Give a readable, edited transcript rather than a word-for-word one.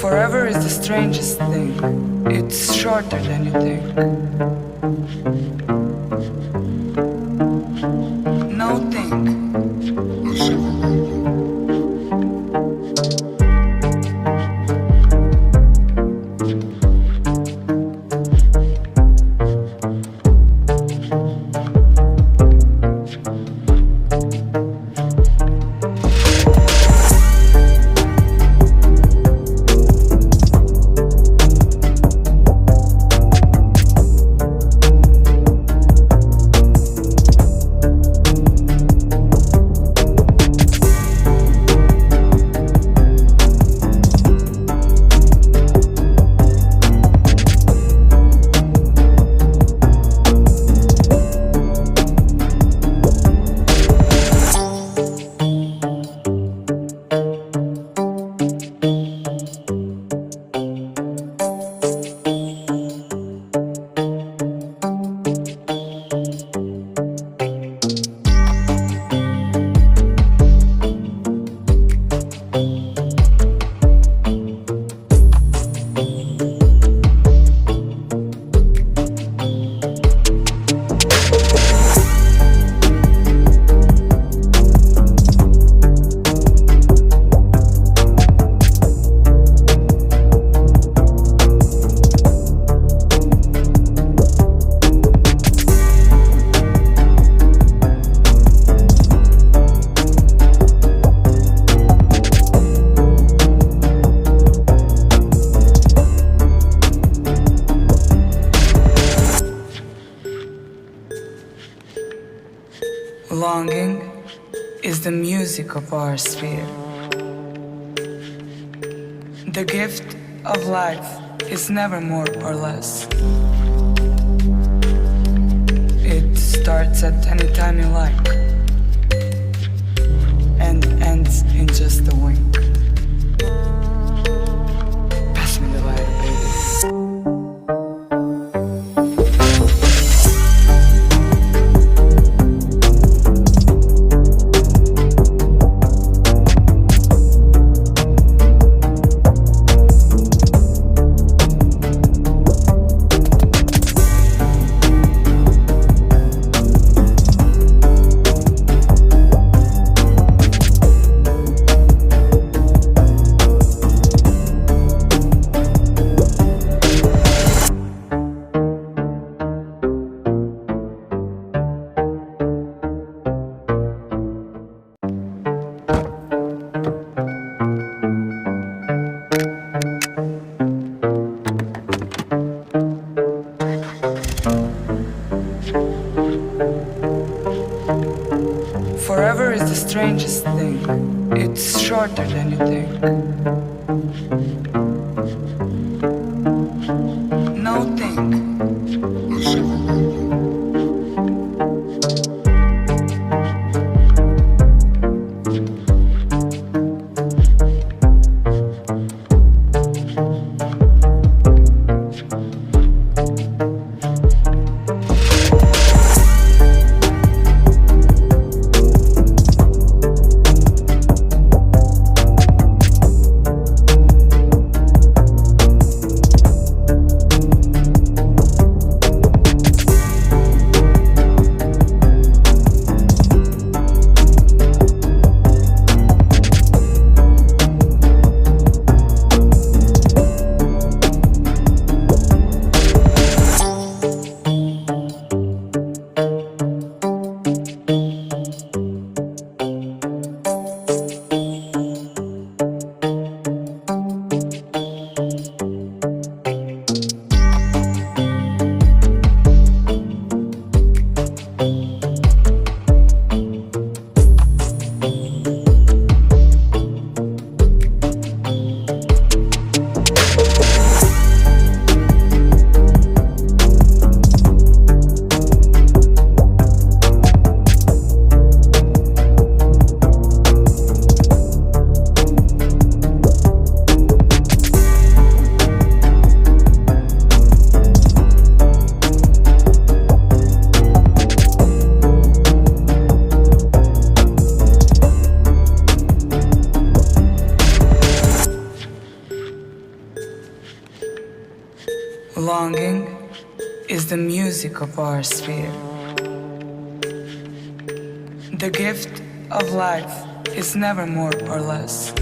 Forever is the strangest thing. It's shorter than you think. No think. Longing is the music of our sphere. The gift of life is never more or less. It starts at any time you like and ends in just a wink. Pass me the lighter, baby. Forever is the strangest thing. It's shorter than you think. No think. music of our sphere. The gift of life is never more or less.